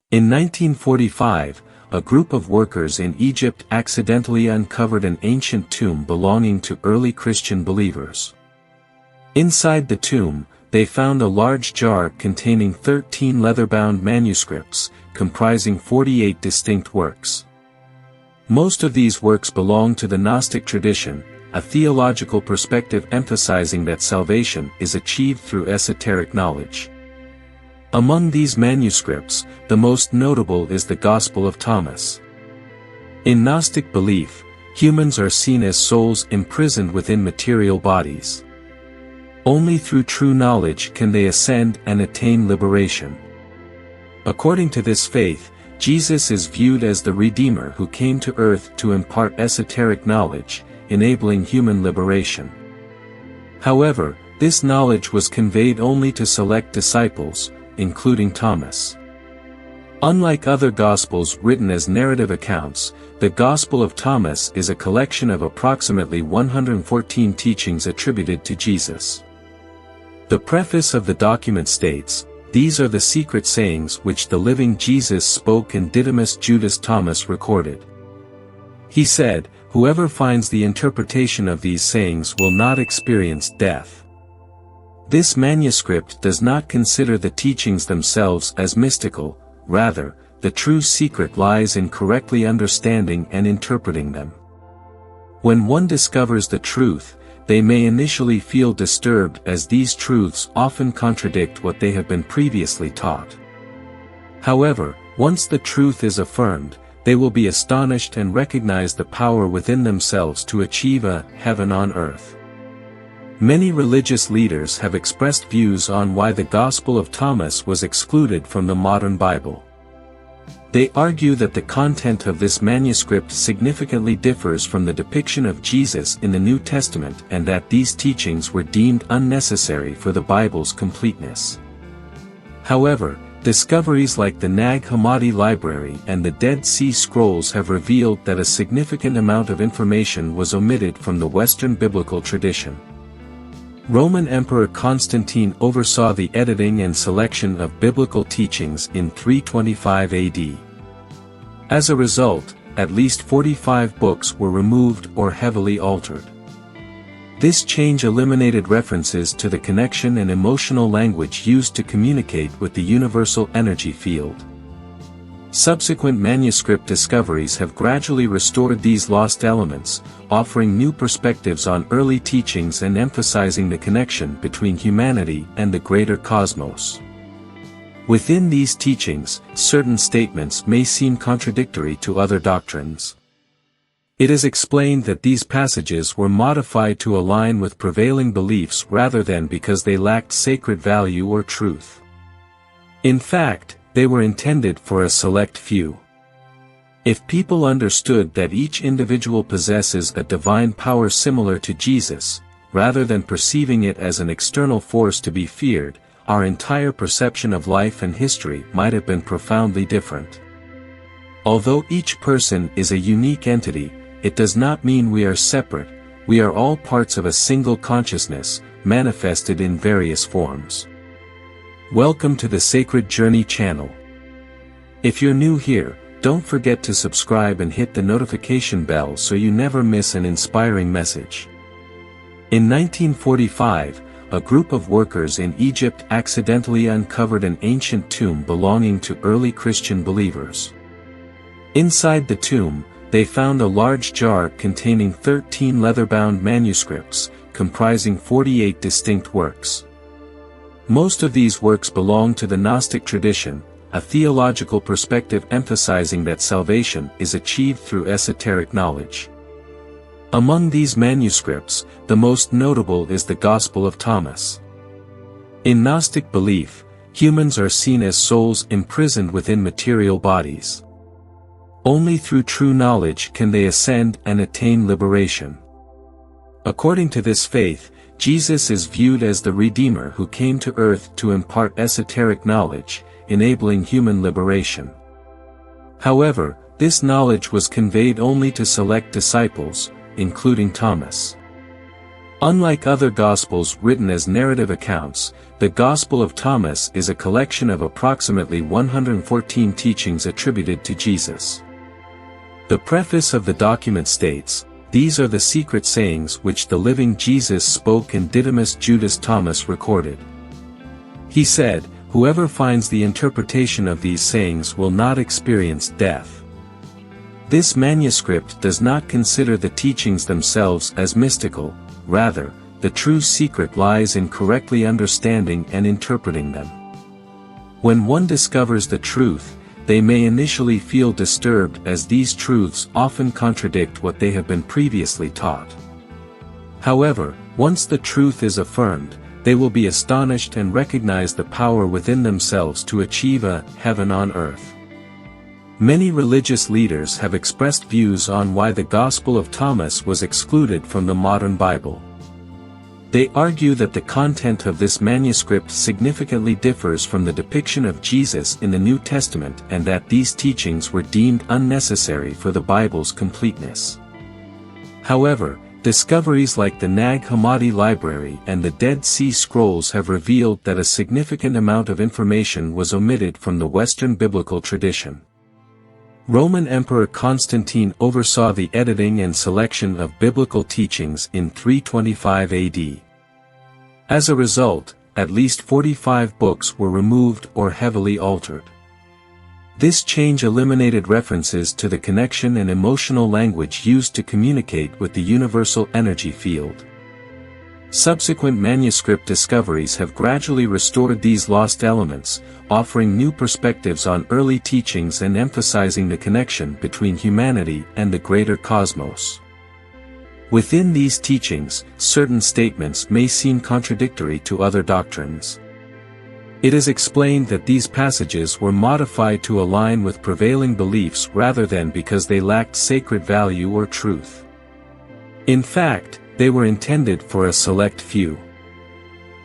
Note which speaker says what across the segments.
Speaker 1: In 1945, a group of workers in Egypt accidentally uncovered an ancient tomb belonging to early Christian believers. Inside the tomb, they found a large jar containing 13 leather-bound manuscripts, comprising 48 distinct works. Most of these works belong to the Gnostic tradition, a theological perspective emphasizing that salvation is achieved through esoteric knowledge. Among these manuscripts, the most notable is the Gospel of Thomas. In Gnostic belief, humans are seen as souls imprisoned within material bodies. Only through true knowledge can they ascend and attain liberation. According to this faith, Jesus is viewed as the Redeemer who came to earth to impart esoteric knowledge, enabling human liberation. However, this knowledge was conveyed only to select disciples, including Thomas. Unlike other Gospels written as narrative accounts, the Gospel of Thomas is a collection of approximately 114 teachings attributed to Jesus. The preface of the document states, "These are the secret sayings which the living Jesus spoke and Didymus Judas Thomas recorded. He said, 'Whoever finds the interpretation of these sayings will not experience death.'" This manuscript does not consider the teachings themselves as mystical, rather, the true secret lies in correctly understanding and interpreting them. When one discovers the truth, they may initially feel disturbed as these truths often contradict what they have been previously taught. However, once the truth is affirmed, they will be astonished and recognize the power within themselves to achieve a heaven on earth. Many religious leaders have expressed views on why the Gospel of Thomas was excluded from the modern Bible. They argue that the content of this manuscript significantly differs from the depiction of Jesus in the New Testament and that these teachings were deemed unnecessary for the Bible's completeness. However, discoveries like the Nag Hammadi Library and the Dead Sea Scrolls have revealed that a significant amount of information was omitted from the Western biblical tradition. Roman Emperor Constantine oversaw the editing and selection of biblical teachings in 325 AD. As a result, at least 45 books were removed or heavily altered. This change eliminated references to the connection and emotional language used to communicate with the universal energy field. Subsequent manuscript discoveries have gradually restored these lost elements, offering new perspectives on early teachings and emphasizing the connection between humanity and the greater cosmos. Within these teachings, certain statements may seem contradictory to other doctrines. It is explained that these passages were modified to align with prevailing beliefs rather than because they lacked sacred value or truth. In fact, they were intended for a select few. If people understood that each individual possesses a divine power similar to Jesus, rather than perceiving it as an external force to be feared, our entire perception of life and history might have been profoundly different. Although each person is a unique entity, it does not mean we are separate, we are all parts of a single consciousness, manifested in various forms. Welcome to the Sacred Journey channel. If you're new here, don't forget to subscribe and hit the notification bell so you never miss an inspiring message. In 1945, a group of workers in Egypt accidentally uncovered an ancient tomb belonging to early Christian believers. Inside the tomb, they found a large jar containing 13 leather-bound manuscripts, comprising 48 distinct works. Most of these works belong to the Gnostic tradition, a theological perspective emphasizing that salvation is achieved through esoteric knowledge. Among these manuscripts, the most notable is the Gospel of Thomas. In Gnostic belief, humans are seen as souls imprisoned within material bodies. Only through true knowledge can they ascend and attain liberation. According to this faith, Jesus is viewed as the Redeemer who came to earth to impart esoteric knowledge, enabling human liberation. However, this knowledge was conveyed only to select disciples, including Thomas. Unlike other Gospels written as narrative accounts, the Gospel of Thomas is a collection of approximately 114 teachings attributed to Jesus. The preface of the document states, "These are the secret sayings which the living Jesus spoke and Didymus Judas Thomas recorded. He said, 'Whoever finds the interpretation of these sayings will not experience death.'" This manuscript does not consider the teachings themselves as mystical. Rather, the true secret lies in correctly understanding and interpreting them. When one discovers the truth, they may initially feel disturbed as these truths often contradict what they have been previously taught. However, once the truth is affirmed, they will be astonished and recognize the power within themselves to achieve a heaven on earth. Many religious leaders have expressed views on why the Gospel of Thomas was excluded from the modern Bible. They argue that the content of this manuscript significantly differs from the depiction of Jesus in the New Testament and that these teachings were deemed unnecessary for the Bible's completeness. However, discoveries like the Nag Hammadi Library and the Dead Sea Scrolls have revealed that a significant amount of information was omitted from the Western biblical tradition. Roman Emperor Constantine oversaw the editing and selection of biblical teachings in 325 AD. As a result, at least 45 books were removed or heavily altered. This change eliminated references to the connection and emotional language used to communicate with the universal energy field. Subsequent manuscript discoveries have gradually restored these lost elements, offering new perspectives on early teachings and emphasizing the connection between humanity and the greater cosmos. Within these teachings, certain statements may seem contradictory to other doctrines. It is explained that these passages were modified to align with prevailing beliefs rather than because they lacked sacred value or truth. In fact, they were intended for a select few.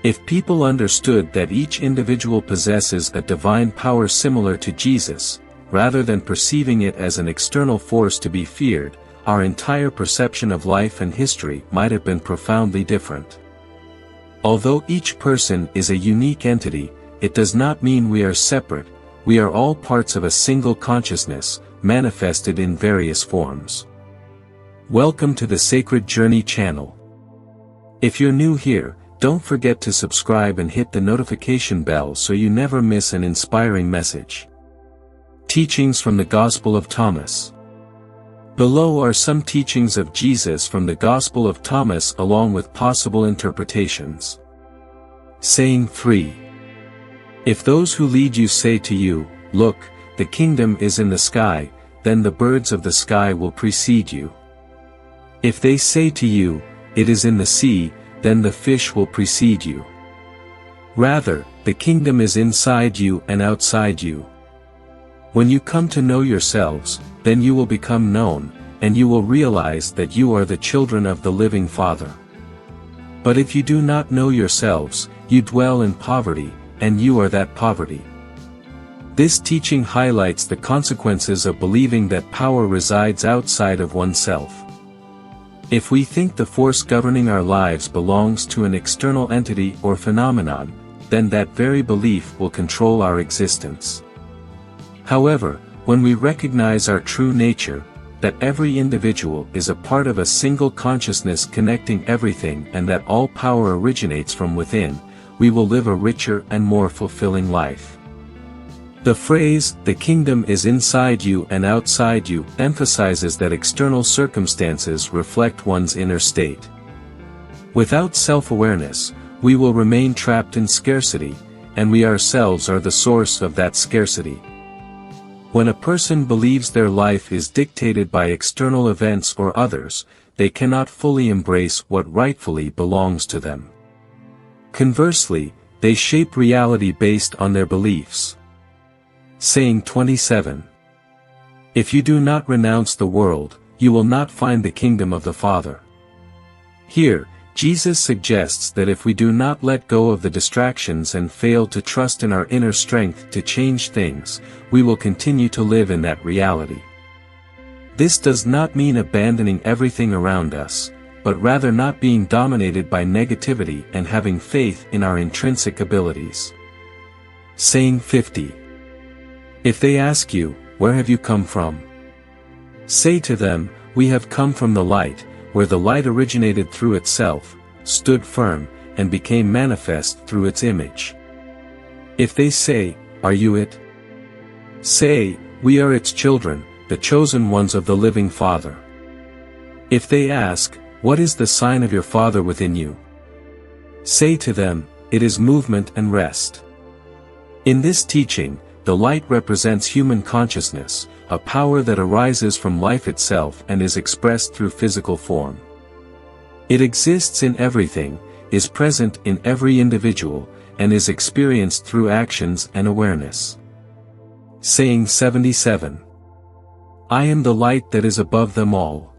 Speaker 1: If people understood that each individual possesses a divine power similar to Jesus, rather than perceiving it as an external force to be feared, our entire perception of life and history might have been profoundly different. Although each person is a unique entity, it does not mean we are separate. We are all parts of a single consciousness, manifested in various forms. Welcome to the Sacred Journey channel. If you're new here, don't forget to subscribe and hit the notification bell so you never miss an inspiring message. Teachings from the Gospel of Thomas. Below are some teachings of Jesus from the Gospel of Thomas along with possible interpretations. Saying 3. If those who lead you say to you, "Look, the kingdom is in the sky," then the birds of the sky will precede you. If they say to you, "It is in the sea," then the fish will precede you. Rather, the kingdom is inside you and outside you. When you come to know yourselves, then you will become known, and you will realize that you are the children of the living Father. But if you do not know yourselves, you dwell in poverty, and you are that poverty. This teaching highlights the consequences of believing that power resides outside of oneself. If we think the force governing our lives belongs to an external entity or phenomenon, then that very belief will control our existence. However, when we recognize our true nature, that every individual is a part of a single consciousness connecting everything and that all power originates from within, we will live a richer and more fulfilling life. The phrase, "the kingdom is inside you and outside you," emphasizes that external circumstances reflect one's inner state. Without self-awareness, we will remain trapped in scarcity, and we ourselves are the source of that scarcity. When a person believes their life is dictated by external events or others, they cannot fully embrace what rightfully belongs to them. Conversely, they shape reality based on their beliefs. Saying 27. If you do not renounce the world, you will not find the kingdom of the Father. Here, Jesus suggests that if we do not let go of the distractions and fail to trust in our inner strength to change things, we will continue to live in that reality. This does not mean abandoning everything around us, but rather not being dominated by negativity and having faith in our intrinsic abilities. Saying 50. If they ask you, "Where have you come from?" say to them, "We have come from the light, where the light originated through itself, stood firm, and became manifest through its image." If they say, "Are you it?" say, "We are its children, the chosen ones of the living Father." If they ask, "What is the sign of your Father within you?" say to them, "It is movement and rest." In this teaching, the light represents human consciousness, a power that arises from life itself and is expressed through physical form. It exists in everything, is present in every individual, and is experienced through actions and awareness. Saying 77. I am the light that is above them all.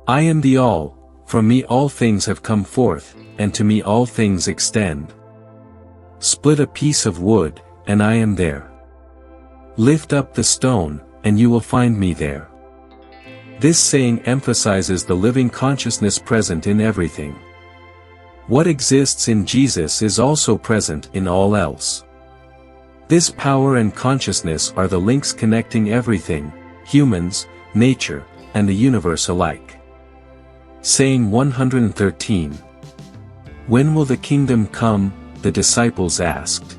Speaker 1: I am the all, from me all things have come forth, and to me all things extend. Split a piece of wood, and I am there. Lift up the stone, and you will find me there. This saying emphasizes the living consciousness present in everything. What exists in Jesus is also present in all else. This power and consciousness are the links connecting everything, humans, nature, and the universe alike. Saying 113. When will the kingdom come? The disciples asked.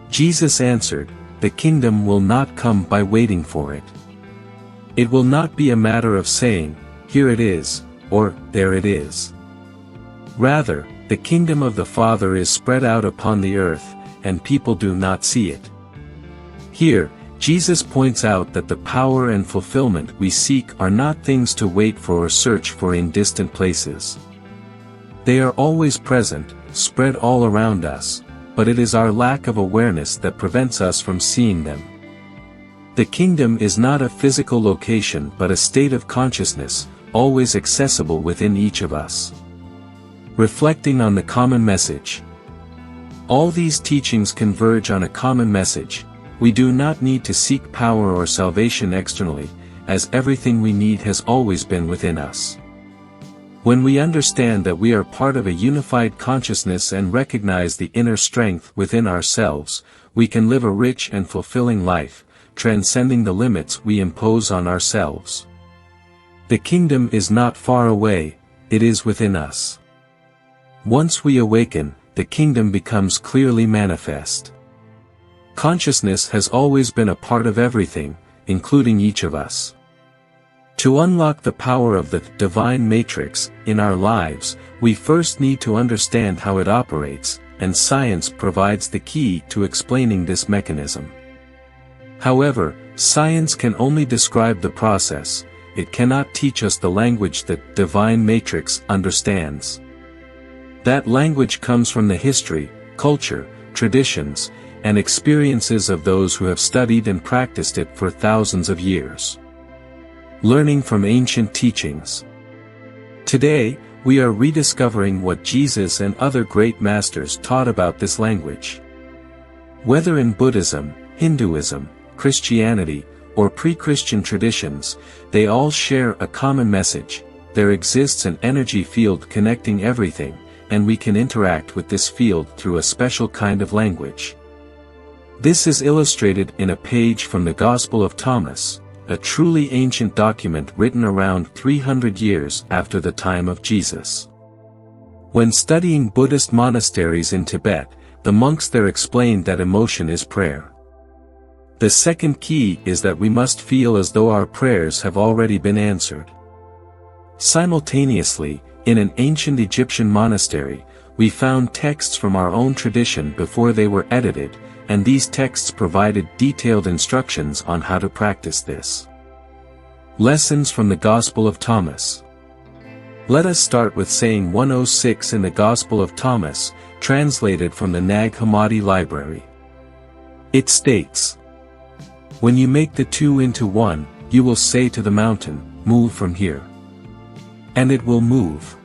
Speaker 1: Jesus answered, the kingdom will not come by waiting for it. It will not be a matter of saying, here it is, or there it is. Rather, the kingdom of the Father is spread out upon the earth, and people do not see it. Here, Jesus points out that the power and fulfillment we seek are not things to wait for or search for in distant places. They are always present, spread all around us, but it is our lack of awareness that prevents us from seeing them. The kingdom is not a physical location but a state of consciousness, always accessible within each of us. Reflecting on the common message. All these teachings converge on a common message. We do not need to seek power or salvation externally, as everything we need has always been within us. When we understand that we are part of a unified consciousness and recognize the inner strength within ourselves, we can live a rich and fulfilling life, transcending the limits we impose on ourselves. The kingdom is not far away, it is within us. Once we awaken, the kingdom becomes clearly manifest. Consciousness has always been a part of everything, including each of us. To unlock the power of the divine matrix in our lives, we first need to understand how it operates, and science provides the key to explaining this mechanism. However, science can only describe the process, it cannot teach us the language that divine matrix understands. That language comes from the history, culture, traditions, and experiences of those who have studied and practiced it for thousands of years. Learning from ancient teachings. Today, we are rediscovering what Jesus and other great masters taught about this language. Whether in Buddhism, Hinduism, Christianity, or pre-Christian traditions, they all share a common message. There exists an energy field connecting everything, and we can interact with this field through a special kind of language. This is illustrated in a page from the Gospel of Thomas, a truly ancient document written around 300 years after the time of Jesus. When studying Buddhist monasteries in Tibet, the monks there explained that emotion is prayer. The second key is that we must feel as though our prayers have already been answered. Simultaneously, in an ancient Egyptian monastery, we found texts from our own tradition before they were edited, and these texts provided detailed instructions on how to practice this. Lessons from the Gospel of Thomas. Let us start with saying 106 in the Gospel of Thomas, translated from the Nag Hammadi Library. It states, "When you make the two into one, you will say to the mountain, 'Move from here.' And it will move."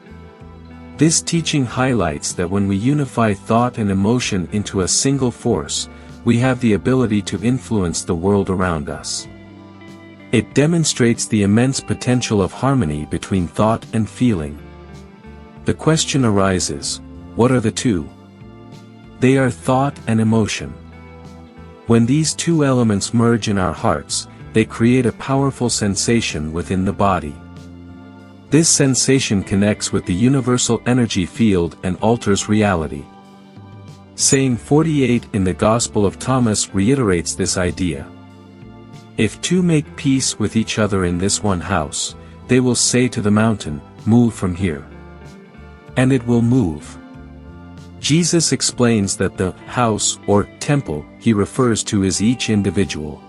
Speaker 1: This teaching highlights that when we unify thought and emotion into a single force, we have the ability to influence the world around us. It demonstrates the immense potential of harmony between thought and feeling. The question arises, what are the two? They are thought and emotion. When these two elements merge in our hearts, they create a powerful sensation within the body. This sensation connects with the universal energy field and alters reality. Saying 48 in the Gospel of Thomas reiterates this idea. If two make peace with each other in this one house, they will say to the mountain, "Move from here." And it will move. Jesus explains that the house or temple he refers to is each individual.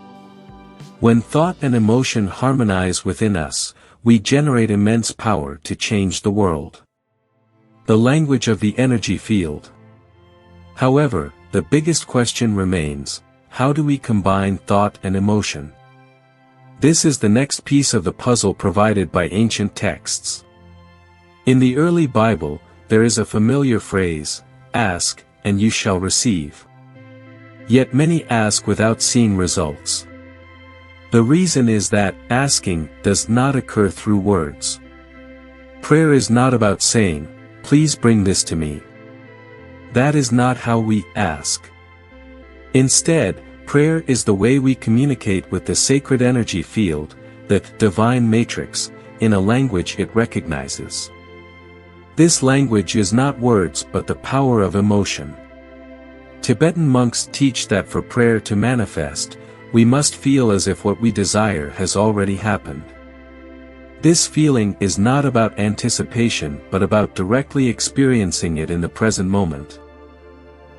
Speaker 1: When thought and emotion harmonize within us, we generate immense power to change the world. The language of the energy field. However, the biggest question remains, how do we combine thought and emotion? This is the next piece of the puzzle provided by ancient texts. In the early Bible, there is a familiar phrase, "Ask, and you shall receive." Yet many ask without seeing results. The reason is that asking does not occur through words. Prayer is not about saying, "Please bring this to me." That is not how we ask. Instead, prayer is the way we communicate with the sacred energy field, the divine matrix, in a language it recognizes. This language is not words but the power of emotion. Tibetan monks teach that for prayer to manifest, we must feel as if what we desire has already happened. This feeling is not about anticipation but about directly experiencing it in the present moment.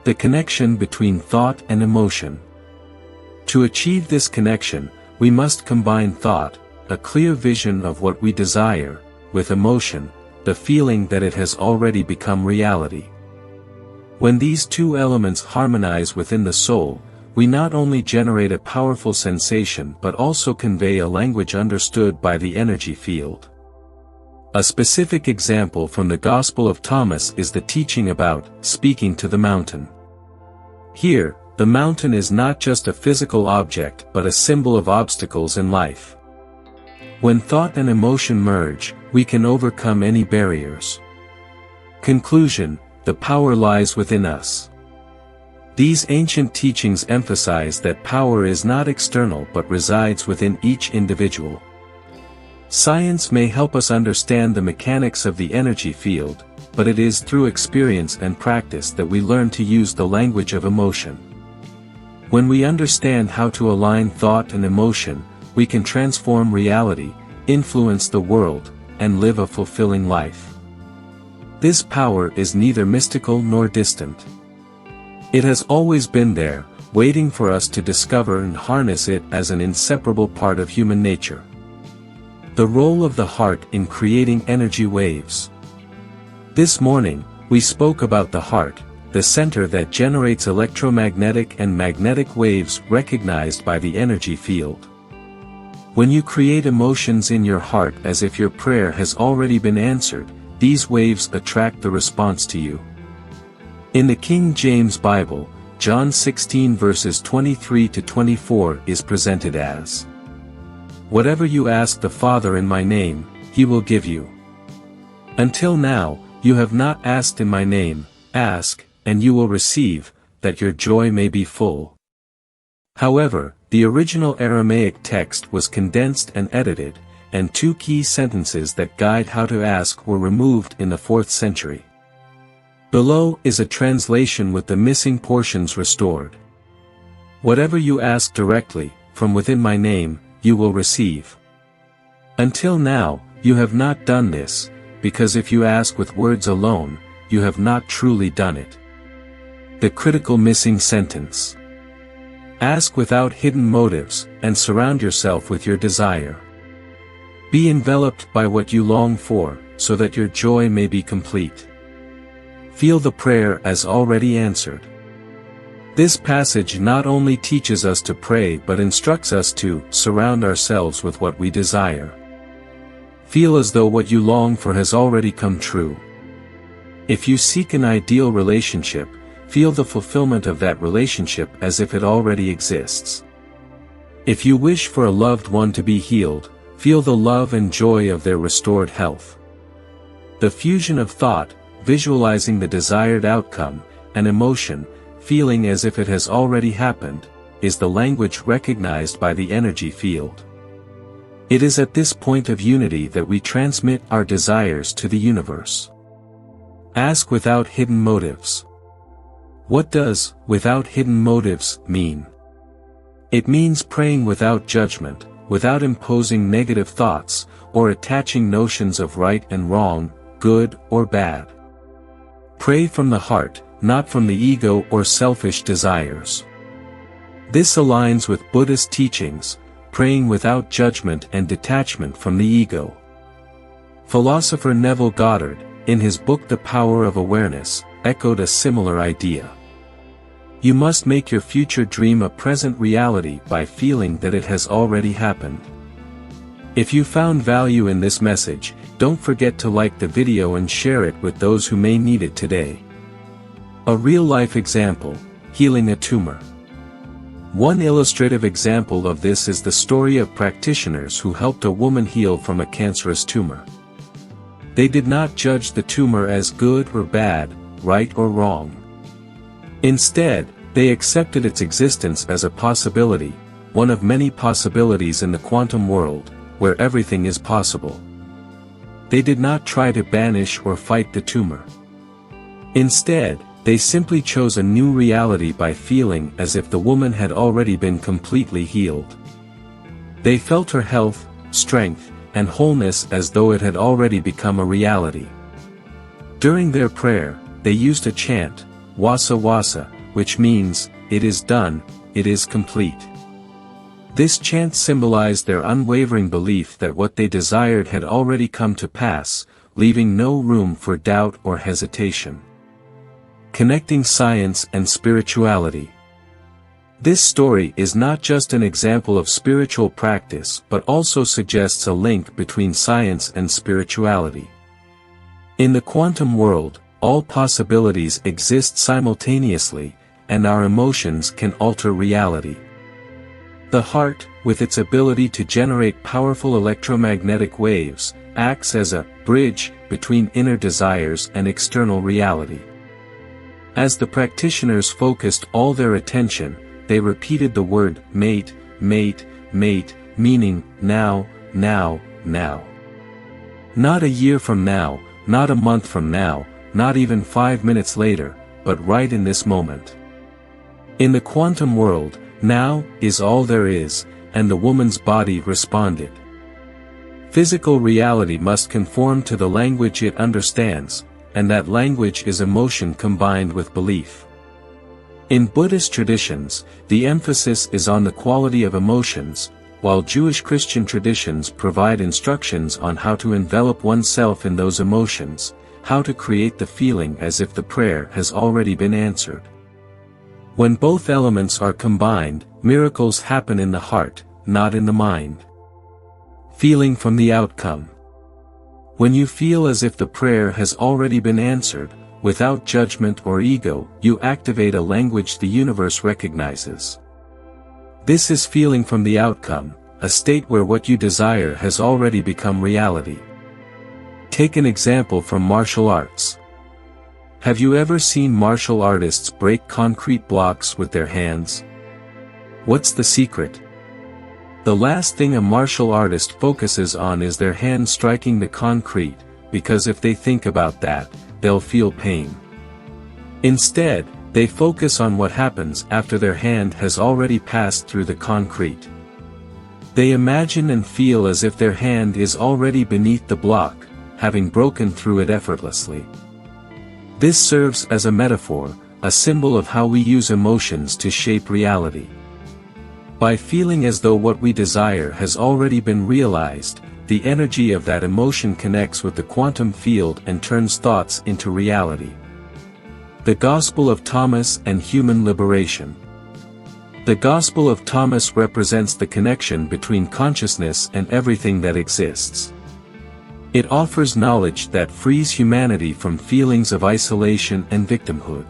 Speaker 1: The connection between thought and emotion. To achieve this connection, we must combine thought, a clear vision of what we desire, with emotion, the feeling that it has already become reality. When these two elements harmonize within the soul, we not only generate a powerful sensation but also convey a language understood by the energy field. A specific example from the Gospel of Thomas is the teaching about speaking to the mountain. Here, the mountain is not just a physical object but a symbol of obstacles in life. When thought and emotion merge, we can overcome any barriers. Conclusion: the power lies within us. These ancient teachings emphasize that power is not external but resides within each individual. Science may help us understand the mechanics of the energy field, but it is through experience and practice that we learn to use the language of emotion. When we understand how to align thought and emotion, we can transform reality, influence the world, and live a fulfilling life. This power is neither mystical nor distant. It has always been there, waiting for us to discover and harness it as an inseparable part of human nature. The role of the heart in creating energy waves. This morning, we spoke about the heart, the center that generates electromagnetic and magnetic waves recognized by the energy field. When you create emotions in your heart as if your prayer has already been answered, these waves attract the response to you. In the King James Bible, John 16 verses 23 to 24 is presented as, "Whatever you ask the Father in my name, he will give you. Until now, you have not asked in my name, ask, and you will receive, that your joy may be full." However, the original Aramaic text was condensed and edited, and two key sentences that guide how to ask were removed in the 4th century. Below is a translation with the missing portions restored. "Whatever you ask directly, from within my name, you will receive. Until now, you have not done this, because if you ask with words alone, you have not truly done it." The critical missing sentence. Ask without hidden motives, and surround yourself with your desire. Be enveloped by what you long for, so that your joy may be complete. Feel the prayer as already answered. This passage not only teaches us to pray but instructs us to surround ourselves with what we desire. Feel as though what you long for has already come true. If you seek an ideal relationship, feel the fulfillment of that relationship as if it already exists. If you wish for a loved one to be healed, feel the love and joy of their restored health. The fusion of thought, visualizing the desired outcome, and emotion, feeling as if it has already happened, is the language recognized by the energy field. It is at this point of unity that we transmit our desires to the universe. Ask without hidden motives. What does "without hidden motives" mean? It means praying without judgment, without imposing negative thoughts, or attaching notions of right and wrong, good or bad. Pray from the heart, not from the ego or selfish desires. This aligns with Buddhist teachings, praying without judgment and detachment from the ego. Philosopher Neville Goddard, in his book The Power of Awareness, echoed a similar idea. You must make your future dream a present reality by feeling that it has already happened. If you found value in this message, don't forget to like the video and share it with those who may need it today. A real-life example: healing a tumor. One illustrative example of this is the story of practitioners who helped a woman heal from a cancerous tumor. They did not judge the tumor as good or bad, right or wrong. Instead, they accepted its existence as a possibility, one of many possibilities in the quantum world, where everything is possible. They did not try to banish or fight the tumor. Instead, they simply chose a new reality by feeling as if the woman had already been completely healed. They felt her health, strength, and wholeness as though it had already become a reality. During their prayer, they used a chant, "Wasa Wasa," which means, "It is done, it is complete." This chant symbolized their unwavering belief that what they desired had already come to pass, leaving no room for doubt or hesitation. Connecting science and spirituality. This story is not just an example of spiritual practice but also suggests a link between science and spirituality. In the quantum world, all possibilities exist simultaneously, and our emotions can alter reality. The heart, with its ability to generate powerful electromagnetic waves, acts as a bridge between inner desires and external reality. As the practitioners focused all their attention, they repeated the word mate, mate, mate, meaning now, now, now. Not a year from now, not a month from now, not even 5 minutes later, but right in this moment. In the quantum world, now is all there is, and the woman's body responded. Physical reality must conform to the language it understands, and that language is emotion combined with belief. In Buddhist traditions, the emphasis is on the quality of emotions, while Jewish Christian traditions provide instructions on how to envelop oneself in those emotions, how to create the feeling as if the prayer has already been answered. When both elements are combined, miracles happen in the heart, not in the mind. Feeling from the outcome. When you feel as if the prayer has already been answered, without judgment or ego, you activate a language the universe recognizes. This is feeling from the outcome, a state where what you desire has already become reality. Take an example from martial arts. Have you ever seen martial artists break concrete blocks with their hands? What's the secret? The last thing a martial artist focuses on is their hand striking the concrete, because if they think about that, they'll feel pain. Instead, they focus on what happens after their hand has already passed through the concrete. They imagine and feel as if their hand is already beneath the block, having broken through it effortlessly. This serves as a metaphor, a symbol of how we use emotions to shape reality. By feeling as though what we desire has already been realized, the energy of that emotion connects with the quantum field and turns thoughts into reality. The Gospel of Thomas and Human Liberation. The Gospel of Thomas represents the connection between consciousness and everything that exists. It offers knowledge that frees humanity from feelings of isolation and victimhood.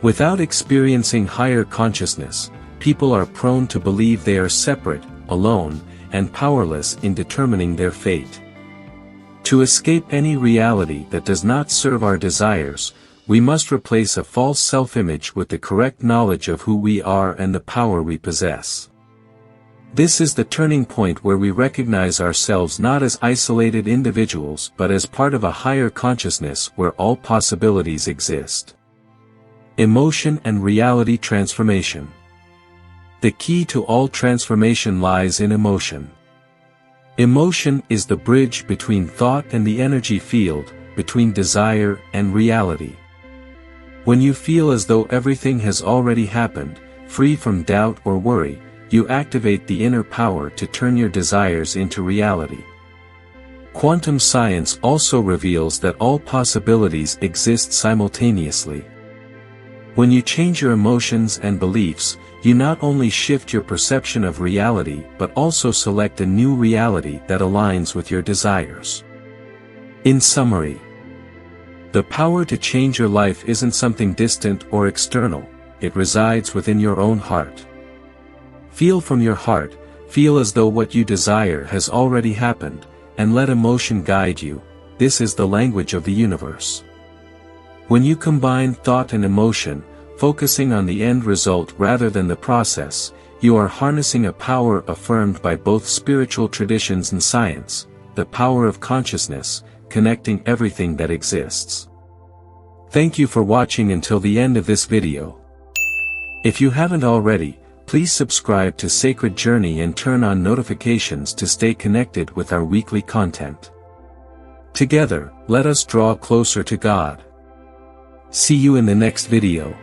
Speaker 1: Without experiencing higher consciousness, people are prone to believe they are separate, alone, and powerless in determining their fate. To escape any reality that does not serve our desires, we must replace a false self-image with the correct knowledge of who we are and the power we possess. This is the turning point where we recognize ourselves not as isolated individuals but as part of a higher consciousness where all possibilities exist. Emotion and reality transformation. The key to all transformation lies in emotion. Emotion is the bridge between thought and the energy field, between desire and reality. When you feel as though everything has already happened, free from doubt or worry, you activate the inner power to turn your desires into reality. Quantum science also reveals that all possibilities exist simultaneously. When you change your emotions and beliefs, you not only shift your perception of reality but also select a new reality that aligns with your desires. In summary, the power to change your life isn't something distant or external, it resides within your own heart. Feel from your heart, feel as though what you desire has already happened, and let emotion guide you. This is the language of the universe. When you combine thought and emotion, focusing on the end result rather than the process, you are harnessing a power affirmed by both spiritual traditions and science, the power of consciousness, connecting everything that exists. Thank you for watching until the end of this video. If you haven't already, please subscribe to Sacred Journey and turn on notifications to stay connected with our weekly content. Together, let us draw closer to God. See you in the next video.